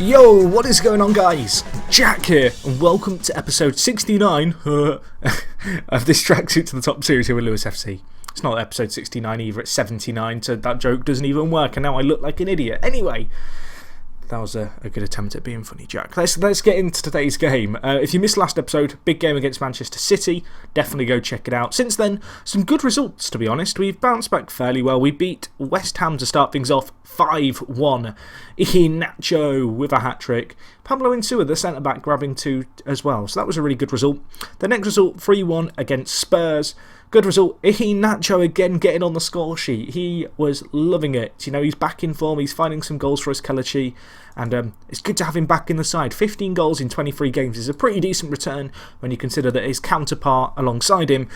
Yo, what is going on, guys? Jack here, and welcome to episode 69 of this Tracksuit to the Top series here with Lewis FC. It's not episode 69 either, it's 79, so that joke doesn't even work, and now I look like an idiot. Anyway, that was a good attempt at being funny, Jack. Let's get into today's game. If you missed last episode, big game against Manchester City. Definitely go check it out. Since then, some good results, to be honest. We've bounced back fairly well. We beat West Ham to start things off 5-1. Iheanacho with a hat-trick. Pablo Insua, the centre-back, grabbing 2 as well. So that was a really good result. The next result, 3-1 against Spurs. Good result. Iheanacho again getting on the score sheet. He was loving it. You know, he's back in form. He's finding some goals for us, Kelechi. And it's good to have him back in the side. 15 goals in 23 games is a pretty decent return when you consider that his counterpart alongside him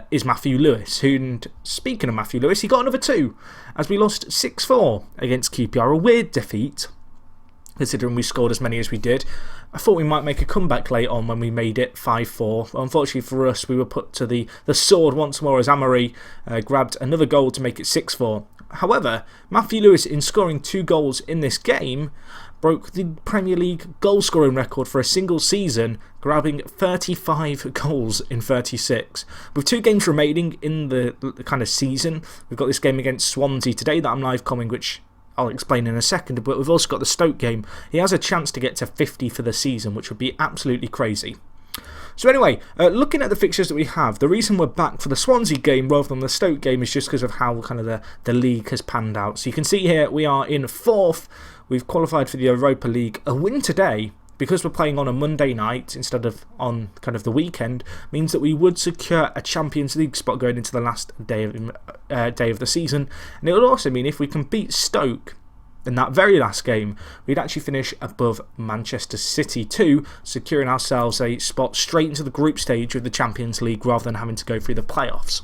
is Matthew Lewis. And speaking of Matthew Lewis, he got another 2 as we lost 6-4 against QPR. A weird defeat, considering we scored as many as we did. I thought we might make a comeback late on when we made it 5-4. Unfortunately for us, we were put to the sword once more as Amory grabbed another goal to make it 6-4. However, Matthew Lewis, in scoring 2 goals in this game, broke the Premier League goal scoring record for a single season, grabbing 35 goals in 36. With 2 games remaining in the kind of season, we've got this game against Swansea today that I'm live commenting, which I'll explain in a second, but we've also got the Stoke game. He has a chance to get to 50 for the season, which would be absolutely crazy. So anyway, looking at the fixtures that we have, the reason we're back for the Swansea game rather than the Stoke game is just because of how kind of the league has panned out. So you can see here we are in 4th. We've qualified for the Europa League. A win today, because we're playing on a Monday night instead of on kind of the weekend, means that we would secure a Champions League spot going into the last day of the season. And it would also mean if we can beat Stoke in that very last game, we'd actually finish above Manchester City too, securing ourselves a spot straight into the group stage of the Champions League rather than having to go through the playoffs.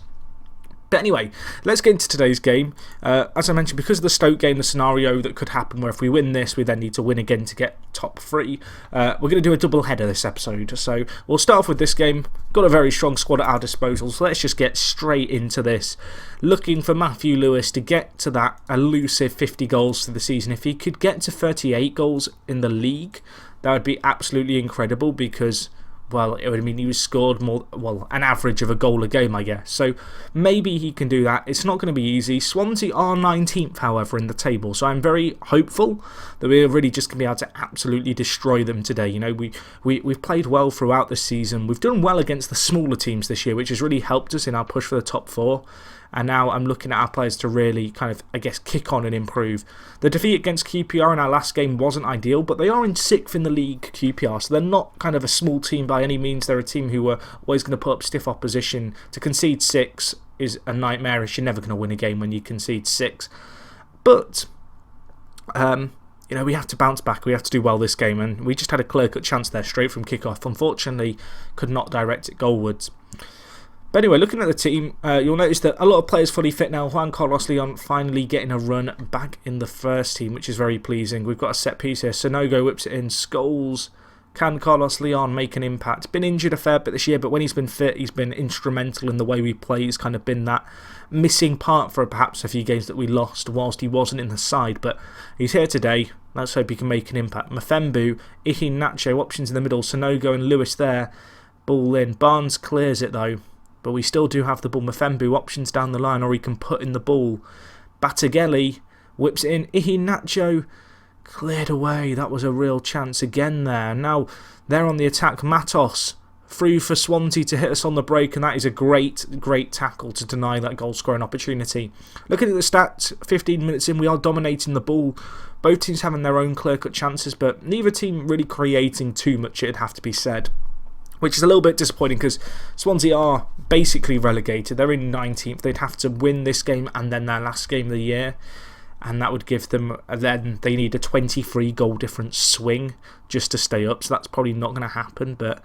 But anyway, let's get into today's game. As I mentioned, because of the Stoke game, the scenario that could happen where if we win this, we then need to win again to get top 3. We're going to do a double header this episode. So we'll start off with this game. Got a very strong squad at our disposal, so let's just get straight into this. Looking for Matthew Lewis to get to that elusive 50 goals for the season. If he could get to 38 goals in the league, that would be absolutely incredible because, well, it would mean he was scored more, well, an average of a goal a game, I guess. So maybe he can do that. It's not going to be easy. Swansea are 19th, however, in the table. So I'm very hopeful that we're really just going to be able to absolutely destroy them today. You know, we've played well throughout the season. We've done well against the smaller teams this year, which has really helped us in our push for the top 4. And now I'm looking at our players to really kind of, I guess, kick on and improve. The defeat against QPR in our last game wasn't ideal, but they are in 6th in the league, QPR, so they're not kind of a small team by any means. They're a team who are always going to put up stiff opposition. To concede 6 is a nightmarish. You're never going to win a game when you concede 6. But, you know, we have to bounce back. We have to do well this game, and we just had a clear-cut chance there straight from kickoff. Unfortunately, could not direct it goalwards. But anyway, looking at the team, you'll notice that a lot of players fully fit now. Juan Carlos Leon finally getting a run back in the first team, which is very pleasing. We've got a set piece here. Sonogo whips it in. Scholes. Can Carlos Leon make an impact? Been injured a fair bit this year, but when he's been fit, he's been instrumental in the way we play. He's kind of been that missing part for perhaps a few games that we lost whilst he wasn't in the side. But he's here today. Let's hope he can make an impact. Mafembu, Iheanacho, options in the middle. Sonogo and Lewis there. Ball in. Barnes clears it though. But we still do have the ball. Mafembu options down the line, or he can put in the ball. Batagelli whips it in. Iheanacho cleared away. That was a real chance again there. Now they're on the attack. Matos through for Swansea to hit us on the break, and that is a great tackle to deny that goal scoring opportunity. Looking at the stats, 15 minutes in, we are dominating the ball. Both teams having their own clear-cut chances, but neither team really creating too much, it'd have to be said. Which is a little bit disappointing because Swansea are basically relegated. They're in 19th. They'd have to win this game and then their last game of the year. And that would give them, then they need a 23 goal difference swing just to stay up. So that's probably not going to happen. But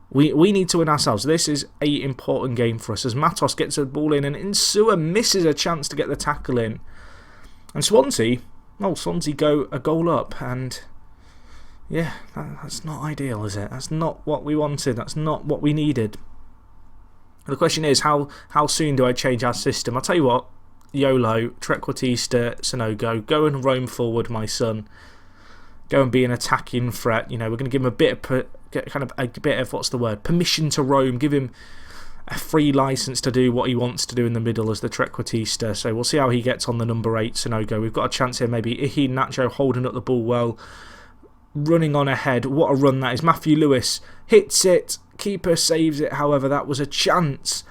we need to win ourselves. This is an important game for us as Matos gets a ball in and Insua misses a chance to get the tackle in. And Swansea go a goal up, and yeah, that's not ideal, is it? That's not what we wanted. That's not what we needed. The question is, how soon do I change our system? I'll tell you what, YOLO, Trequartista, Sonogo, go and roam forward, my son. go and be an attacking threat. We're going to give him a bit of permission to roam, give him a free license to do what he wants to do in the middle as the Trequartista. So we'll see how he gets on the number 8, Sanogo. We've got a chance here, maybe. Iheanacho holding up the ball well, running on ahead. What a run that is. Matthew Lewis hits it, keeper saves it. However, that was a chance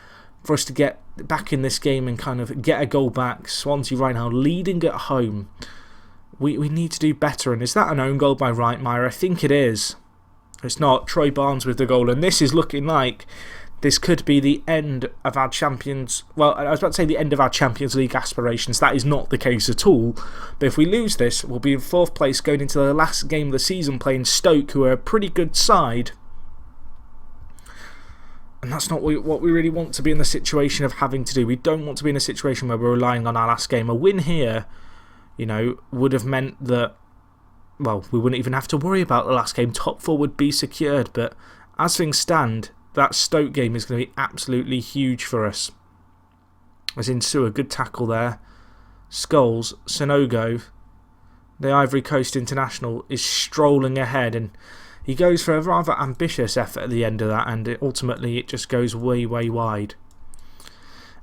for us to get back in this game and kind of get a goal back. Swansea right now leading at home. We need to do better. And is that an own goal by Reitmeier? I think it is. It's not. Troy Barnes with the goal. And this is looking like this could be the end of our Champions... Well, I was about to say the end of our Champions League aspirations. That is not the case at all. But if we lose this, we'll be in 4th place going into the last game of the season playing Stoke, who are a pretty good side. And that's not what we really want to be in the situation of having to do. We don't want to be in a situation where we're relying on our last game. A win here, would have meant that, well, we wouldn't even have to worry about the last game. Top 4 would be secured. But as things stand, that Stoke game is going to be absolutely huge for us. As in Sewer, good tackle there. Scholes, Sanogo, the Ivory Coast international, is strolling ahead, and he goes for a rather ambitious effort at the end of that, and ultimately it just goes way, way wide.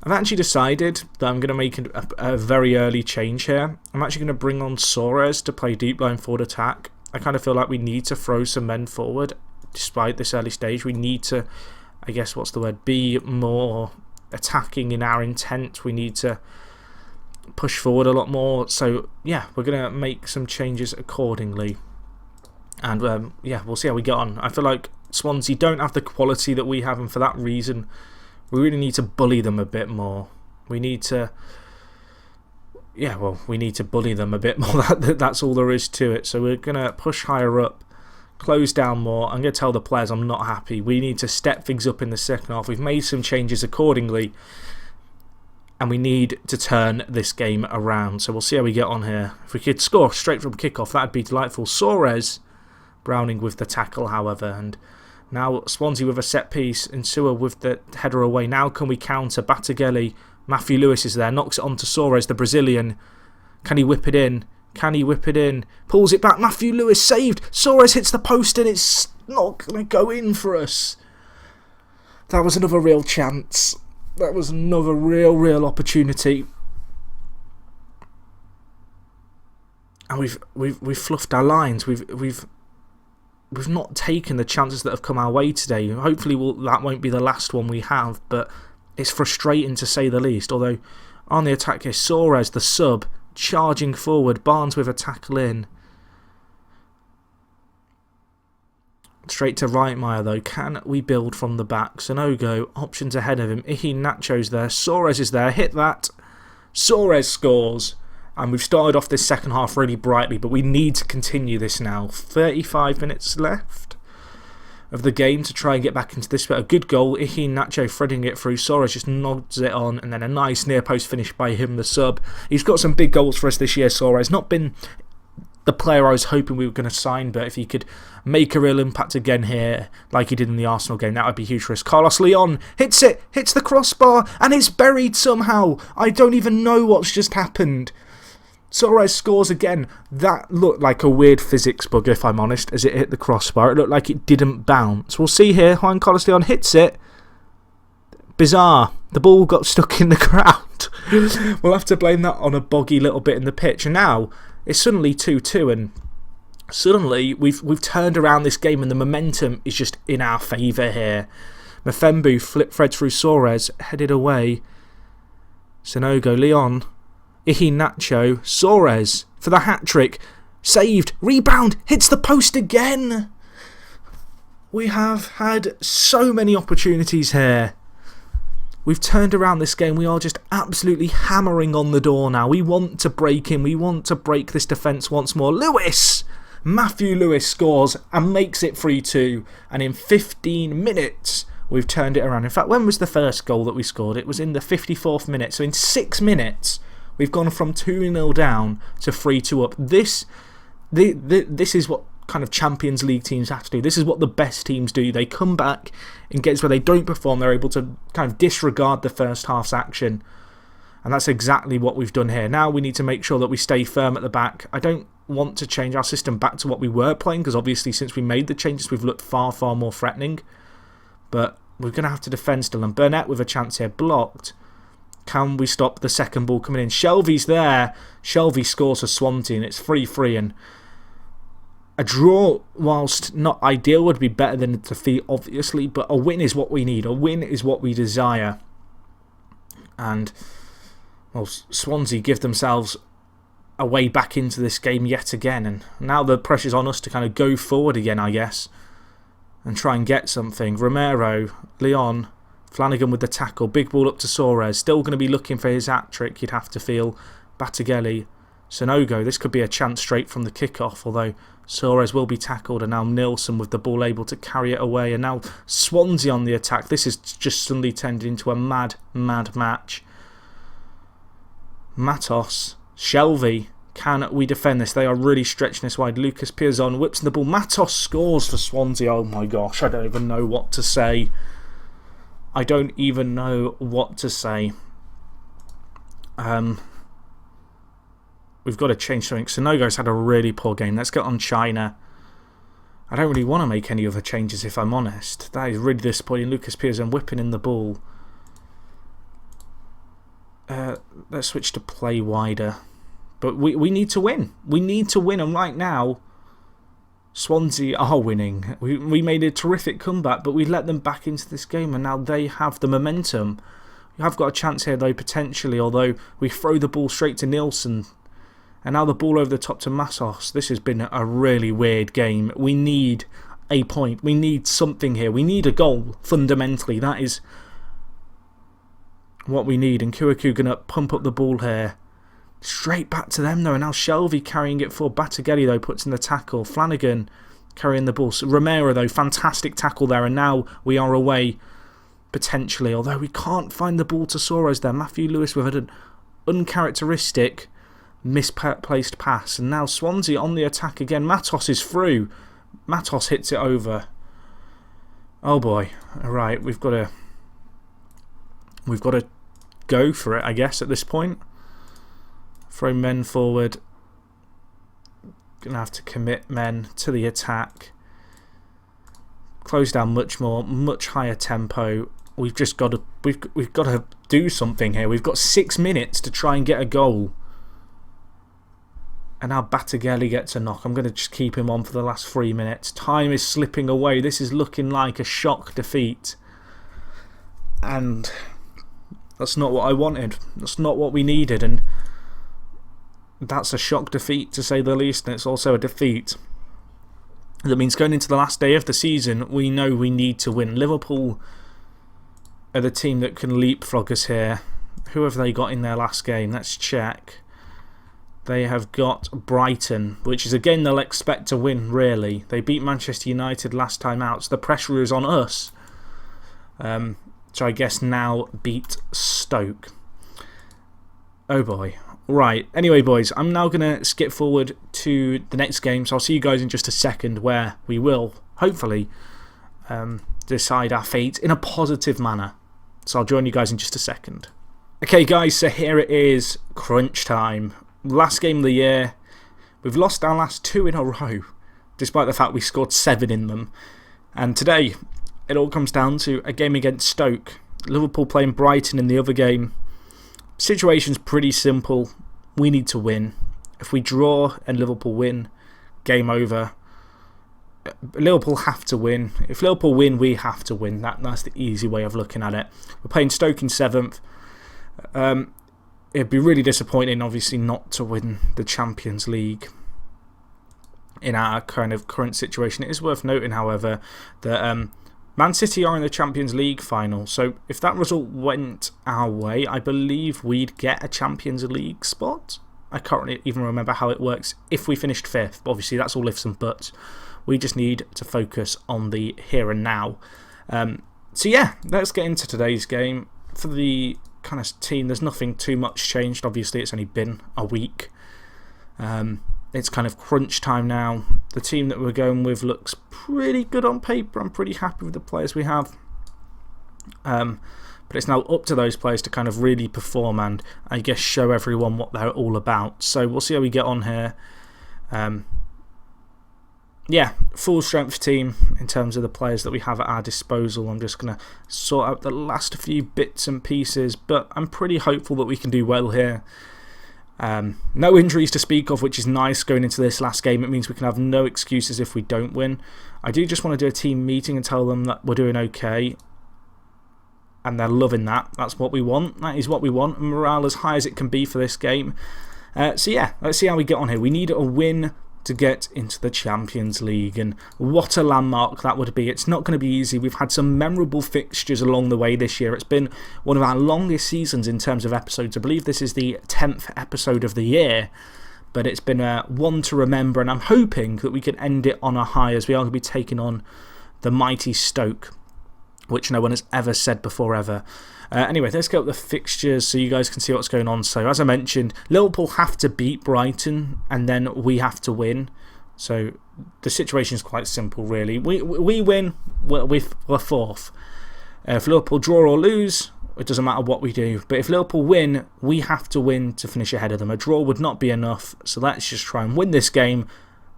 I've actually decided that I'm going to make a very early change here. I'm actually going to bring on Soares to play deep line forward attack. I kind of feel like we need to throw some men forward. Despite this early stage, we need to, I guess, be more attacking in our intent. We need to push forward a lot more. So, yeah, we're going to make some changes accordingly. And, we'll see how we get on. I feel like Swansea don't have the quality that we have, and for that reason, we really need to bully them a bit more. We need to... we need to bully them a bit more. That's all there is to it. So we're going to push higher up. Close down more. I'm going to tell the players I'm not happy. We need to step things up in the second half. We've made some changes accordingly, and we need to turn this game around. So we'll see how we get on here. If we could score straight from kickoff, that'd be delightful. Soares, Browning with the tackle, however, and now Swansea with a set piece, and Sewer with the header away. Now can we counter? Batagelli, Matthew Lewis is there, knocks it on to Soares, the Brazilian. Can he whip it in? Can he whip it in? Pulls it back. Matthew Lewis saved. Soares hits the post and it's not going to go in for us. That was another real chance. That was another real opportunity. And we've fluffed our lines. We've not taken the chances that have come our way today. Hopefully that won't be the last one we have, but it's frustrating to say the least. Although on the attack here, Soares, the sub, charging forward. Barnes with a tackle in. Straight to Reitmeier though. Can we build from the back? Sanogo, options ahead of him. Iheanacho's there. Soares is there. Hit that. Soares scores. And we've started off this second half really brightly, but we need to continue this now. 35 minutes left of the game to try and get back into this. But a good goal. Iheanacho threading it through. Soares just nods it on, and then a nice near post finish by him, the sub. He's got some big goals for us this year, Soares. Not been the player I was hoping we were going to sign, but if he could make a real impact again here, like he did in the Arsenal game, that would be huge for us. Carlos Leon hits it, hits the crossbar, and it's buried somehow. I don't even know what's just happened. Soares scores again. That looked like a weird physics bug, if I'm honest, as it hit the crossbar. It looked like it didn't bounce. We'll see here. Juan Carlos Leon hits it. Bizarre. The ball got stuck in the ground. We'll have to blame that on a boggy little bit in the pitch. And now it's suddenly 2-2, and suddenly we've turned around this game, and the momentum is just in our favour here. Mafembu flip thread through Soares, headed away. Sanogo, Leon, Iheanacho, Soares for the hat-trick. Saved, rebound, hits the post again. We have had so many opportunities here. We've turned around this game. We are just absolutely hammering on the door now. We want to break in. We want to break this defence once more. Lewis! Matthew Lewis scores and makes it 3-2. And in 15 minutes, we've turned it around. In fact, when was the first goal that we scored? It was in the 54th minute. So in 6 minutes, we've gone from 2-0 down to 3-2 up. This is what kind of Champions League teams have to do. This is what the best teams do. They come back in games where they don't perform. They're able to kind of disregard the first half's action. And that's exactly what we've done here. Now we need to make sure that we stay firm at the back. I don't want to change our system back to what we were playing, because obviously since we made the changes we've looked far, far more threatening. But we're going to have to defend still. And Burnett with a chance here, blocked. Can we stop the second ball coming in? Shelvey's there. Shelvey scores for Swansea and it's 3-3. And a draw, whilst not ideal, would be better than a defeat, obviously. But a win is what we need. A win is what we desire. And, well, Swansea give themselves a way back into this game yet again. And now the pressure's on us to kind of go forward again, I guess, and try and get something. Romero, Leon, Flanagan with the tackle. Big ball up to Soares. Still going to be looking for his hat-trick, you'd have to feel. Batagelli, Sonogo. This could be a chance straight from the kickoff, although Soares will be tackled. And now Nilsson with the ball able to carry it away. And now Swansea on the attack. This has just suddenly turned into a mad, mad match. Matos, Shelvey. Can we defend this? They are really stretching this wide. Lucas Piazon whips the ball. Matos scores for Swansea. Oh my gosh, I don't even know what to say. I don't even know what to say. We've got to change something. Sonogo's had a really poor game. Let's get on China. I don't really want to make any other changes, if I'm honest. That is really disappointing. Lucas Piazon whipping in the ball. Let's switch to play wider. But we need to win. We need to win. And right now, Swansea are winning. We made a terrific comeback, but we let them back into this game. And now they have the momentum. We have got a chance here, though, potentially. Although we throw the ball straight to Nilsson. And now the ball over the top to Matos. This has been a really weird game. We need a point. We need something here. We need a goal, fundamentally. That is what we need. And Kouakou going to pump up the ball here. Straight back to them, though. And now Shelvey carrying it for Batagelli, though, puts in the tackle. Flanagan carrying the ball. So Romero, though, fantastic tackle there. And now we are away, potentially. Although we can't find the ball to Soares there. Matthew Lewis with an uncharacteristic misplaced pass. And now Swansea on the attack again. Matos is through. Matos hits it over. Oh boy. Alright, we've got to go for it, I guess, at this point. Throw men forward. Gonna have to commit men to the attack. Close down much more, much higher tempo. We've just got to we've got to do something here. We've got 6 minutes to try and get a goal. And now Batagelli gets a knock. I'm going to just keep him on for the last 3 minutes. Time is slipping away. This is looking like a shock defeat. And that's not what I wanted. That's not what we needed. And that's a shock defeat, to say the least. And it's also a defeat. That means going into the last day of the season, we know we need to win. Liverpool are the team that can leapfrog us here. Who have they got in their last game? Let's check. They have got Brighton, which is a game they'll expect to win, really. They beat Manchester United last time out, so the pressure is on us. So I guess now beat Stoke. Oh boy. Right, anyway, boys, I'm now going to skip forward to the next game, so I'll see you guys in just a second, where we will, hopefully, decide our fate in a positive manner. So I'll join you guys in just a second. Okay, guys, so here it is, crunch time. Last game of the year. We've lost our last 2 in a row, despite the fact we scored 7 in them. And today, it all comes down to a game against Stoke. Liverpool playing Brighton in the other game. Situation's pretty simple. We need to win. If we draw and Liverpool win, game over. Liverpool have to win. If Liverpool win, we have to win. That's the easy way of looking at it. We're playing Stoke in 7th. It'd be really disappointing, obviously, not to win the Champions League in our kind of current situation. It is worth noting, however, that Man City are in the Champions League final. So if that result went our way, I believe we'd get a Champions League spot. I can't even remember how it works if we finished 5th. Obviously, that's all ifs and buts. We just need to focus on the here and now. So yeah, let's get into today's game. For the kind of team, there's nothing too much changed. Obviously, it's only been a week. It's kind of crunch time now. The team that we're going with looks pretty good on paper. I'm pretty happy with the players we have. But it's now up to those players to kind of really perform and, I guess, show everyone what they're all about. So we'll see how we get on here. Yeah, full strength team in terms of the players that we have at our disposal. I'm just going to sort out the last few bits and pieces, but I'm pretty hopeful that we can do well here. No injuries to speak of, which is nice going into this last game. It means we can have no excuses if we don't win. I do just want to do a team meeting and tell them that we're doing okay. And they're loving that. That's what we want. That is what we want. Morale as high as it can be for this game. So yeah, let's see how we get on here. We need a win to get into the Champions League, and what a landmark that would be. It's not going to be easy. We've had some memorable fixtures along the way this year. It's been one of our longest seasons in terms of episodes. I believe this is the 10th episode of the year, but it's been one to remember, and I'm hoping that we can end it on a high, as we are going to be taking on the mighty Stoke, which no one has ever said before ever. Anyway, let's get up the fixtures so you guys can see what's going on. So, as I mentioned, Liverpool have to beat Brighton and then we have to win. So, the situation is quite simple, really. We win, we're fourth. If Liverpool draw or lose, it doesn't matter what we do. But if Liverpool win, we have to win to finish ahead of them. A draw would not be enough, so let's just try and win this game.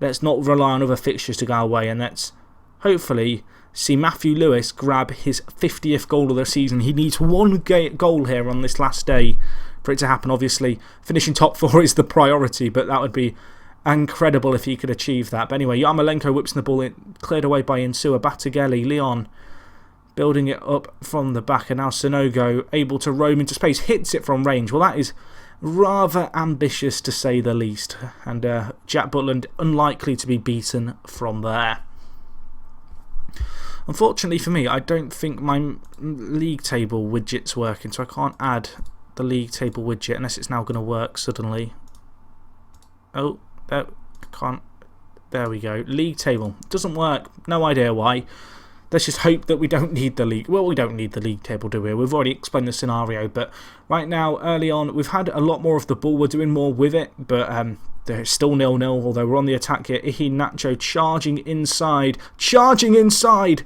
Let's not rely on other fixtures to go our way, and let's hopefully see Matthew Lewis grab his 50th goal of the season. He needs one goal here on this last day for it to happen. Obviously, finishing top 4 is the priority, but that would be incredible if he could achieve that. But anyway, Yarmolenko whips the ball in, cleared away by Insua. Balotelli, Leon building it up from the back, and now Sanogo able to roam into space, hits it from range. Well, that is rather ambitious to say the least, and Jack Butland unlikely to be beaten from there. Unfortunately for me, I don't think my league table widget's working, so I can't add the league table widget unless it's now going to work suddenly. Oh, can't. There we go. League table. Doesn't work. No idea why. Let's just hope that we don't need the league. Well, we don't need the league table, do we? We've already explained the scenario, but right now, early on, we've had a lot more of the ball. We're doing more with it, but they're still 0-0, although we're on the attack here. Iheanacho charging inside. Charging inside!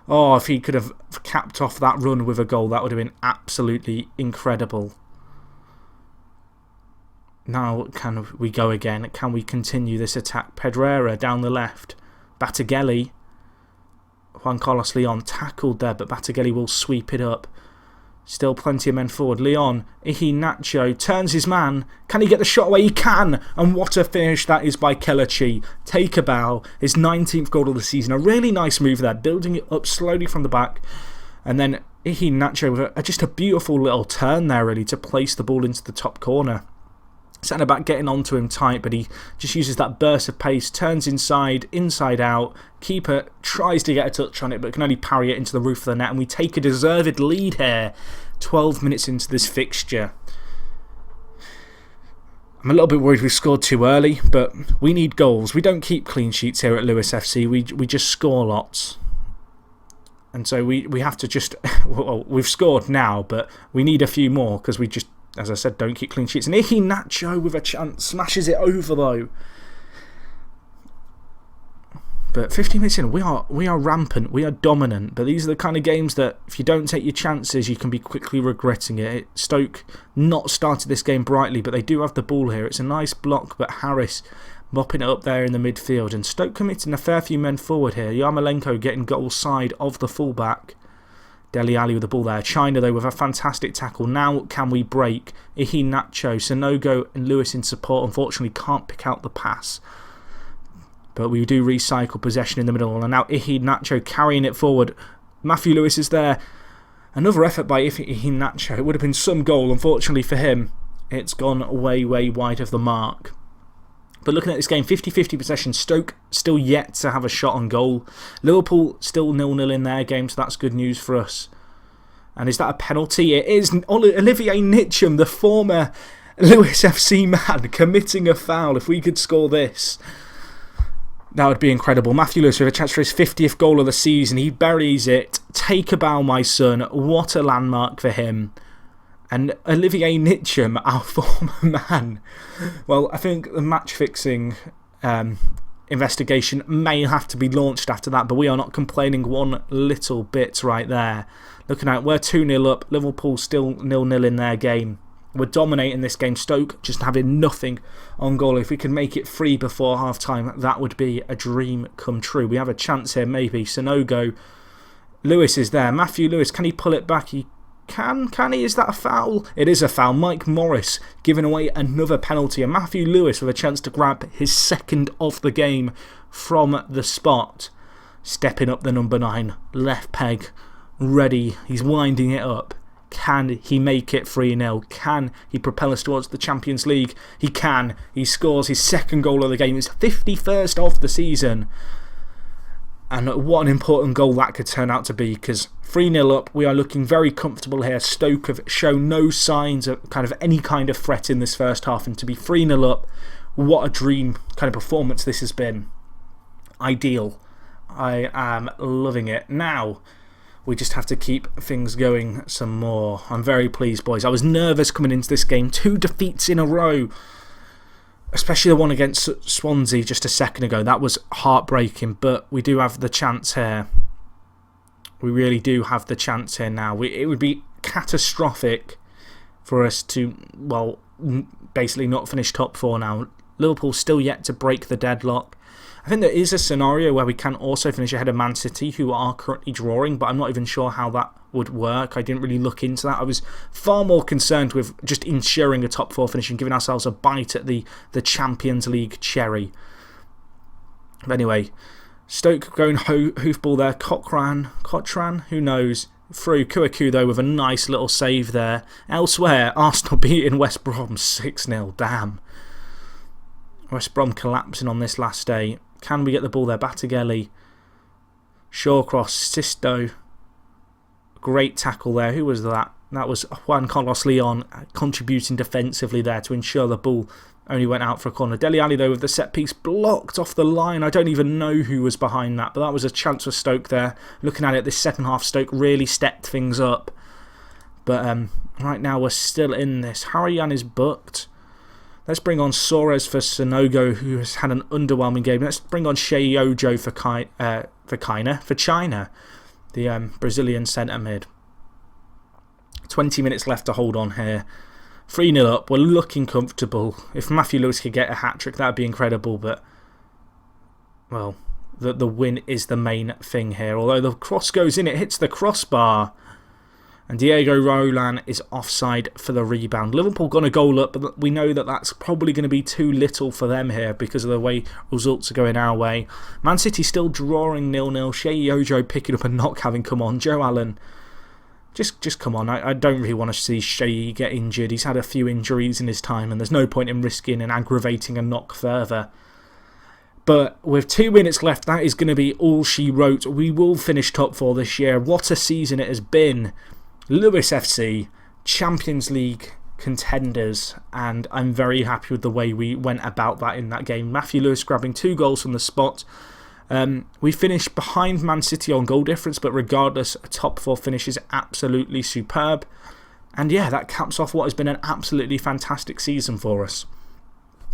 Oh, if he could have capped off that run with a goal, that would have been absolutely incredible. Now, can we go again? Can we continue this attack? Pedrera down the left. Balotelli. Juan Carlos Leon tackled there, but Balotelli will sweep it up. Still plenty of men forward. Leon, Iheanacho turns his man. Can he get the shot away? He can! And what a finish that is by Kelechi. Take a bow. His 19th goal of the season. A really nice move there. Building it up slowly from the back. And then Iheanacho with just a beautiful little turn there, really, to place the ball into the top corner. Centre back getting onto him tight, but he just uses that burst of pace, turns inside, inside out. Keeper tries to get a touch on it, but can only parry it into the roof of the net, and we take a deserved lead here 12 minutes into this fixture. I'm a little bit worried we've scored too early, but we need goals. We don't keep clean sheets here at Lewis FC, we just score lots. And so we have to just... well, we've scored now, but we need a few more because we just, as I said, don't keep clean sheets. And Iheanacho with a chance smashes it over though. But 15 minutes in, we are rampant, we are dominant. But these are the kind of games that if you don't take your chances, you can be quickly regretting it. Stoke not started this game brightly, but they do have the ball here. It's a nice block, but Harris mopping it up there in the midfield. And Stoke committing a fair few men forward here. Yarmolenko getting goal side of the fullback. Dele Alli with the ball there. China, though, with a fantastic tackle. Now can we break? Iheanacho, Sanogo and Lewis in support. Unfortunately, can't pick out the pass. But we do recycle possession in the middle. And now Iheanacho carrying it forward. Matthew Lewis is there. Another effort by Iheanacho. It would have been some goal. Unfortunately for him, it's gone way, way wide of the mark. But looking at this game, 50-50 possession. Stoke still yet to have a shot on goal. Liverpool still 0-0 in their game, so that's good news for us. And is that a penalty? It is. Olivier Nitcham, the former Lewis FC man, committing a foul. If we could score this, that would be incredible. Matthew Lewis with a chance for his 50th goal of the season. He buries it. Take a bow, my son. What a landmark for him. And Olivier Nitcham, our former man. Well, I think the match-fixing investigation may have to be launched after that, but we are not complaining one little bit right there. Looking at, we're 2-0 up. Liverpool still 0-0 in their game. We're dominating this game. Stoke just having nothing on goal. If we can make it 3 before half-time, that would be a dream come true. We have a chance here, maybe. Sanogo. Lewis is there. Matthew Lewis, can he pull it back? He can he? Is that a foul? It is a foul. Mike Morris giving away another penalty. And Matthew Lewis with a chance to grab his second of the game from the spot. Stepping up the number 9. Left peg. Ready. He's winding it up. Can he make it 3-0? Can he propel us towards the Champions League? He can. He scores his second goal of the game. His 51st of the season. And what an important goal that could turn out to be, because 3-0 up, we are looking very comfortable here. Stoke have shown no signs of any kind of threat in this first half, and to be 3-0 up, what a dream kind of performance this has been. Ideal. I am loving it. Now, we just have to keep things going some more. I'm very pleased, boys. I was nervous coming into this game. 2 defeats in a row. Especially the one against Swansea just a second ago. That was heartbreaking, but we do have the chance here. We really do have the chance here now. It would be catastrophic for us to, well, basically not finish top 4 now. Liverpool still yet to break the deadlock. I think there is a scenario where we can also finish ahead of Man City, who are currently drawing, but I'm not even sure how that would work. I didn't really look into that. I was far more concerned with just ensuring a top 4 finish and giving ourselves a bite at the Champions League cherry. But anyway, Stoke going hoofball there. Cochran, who knows? Through Kouakou though with a nice little save there. Elsewhere, Arsenal beating West Brom 6-0. Damn. West Brom collapsing on this last day. Can we get the ball there? Batagelli. Shawcross. Sisto. Great tackle there. Who was that? That was Juan Carlos Leon contributing defensively there to ensure the ball only went out for a corner. Dele Alli though with the set piece blocked off the line. I don't even know who was behind that, but that was a chance for Stoke there. Looking at it, this second half, Stoke really stepped things up. But right now we're still in this. Harayan is booked. Let's bring on Soares for Sanogo, who has had an underwhelming game. Let's bring on Sheyi Ojo for China, the Brazilian centre mid. 20 minutes left to hold on here. 3-0 up. We're looking comfortable. If Matthew Lewis could get a hat-trick, that would be incredible. But, well, the win is the main thing here. Although the cross goes in, it hits the crossbar. And Diego Roland is offside for the rebound. Liverpool got a goal up, but we know that that's probably going to be too little for them here because of the way results are going our way. Man City still drawing 0-0. Sheyi Ojo picking up a knock having come on. Joe Allen, just come on. I don't really want to see Sheyi get injured. He's had a few injuries in his time and there's no point in risking and aggravating a knock further. But with 2 minutes left, that is going to be all she wrote. We will finish top 4 this year. What a season it has been. Lewis FC, Champions League contenders, and I'm very happy with the way we went about that in that game. Matthew Lewis grabbing 2 goals from the spot. We finished behind Man City on goal difference, but regardless, a top 4 finish is absolutely superb. And yeah, that caps off what has been an absolutely fantastic season for us.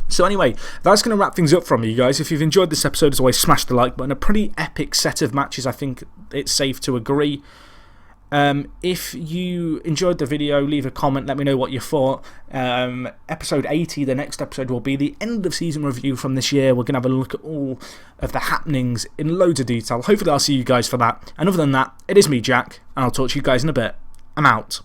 So anyway, that's going to wrap things up from me, guys. If you've enjoyed this episode, as always, smash the like button. A pretty epic set of matches, I think it's safe to agree. If you enjoyed the video, leave a comment, let me know what you thought. Episode 80, the next episode, will be the end of season review from this year. We're going to have a look at all of the happenings in loads of detail. Hopefully I'll see you guys for that. And other than that, it is me, Jack, and I'll talk to you guys in a bit. I'm out.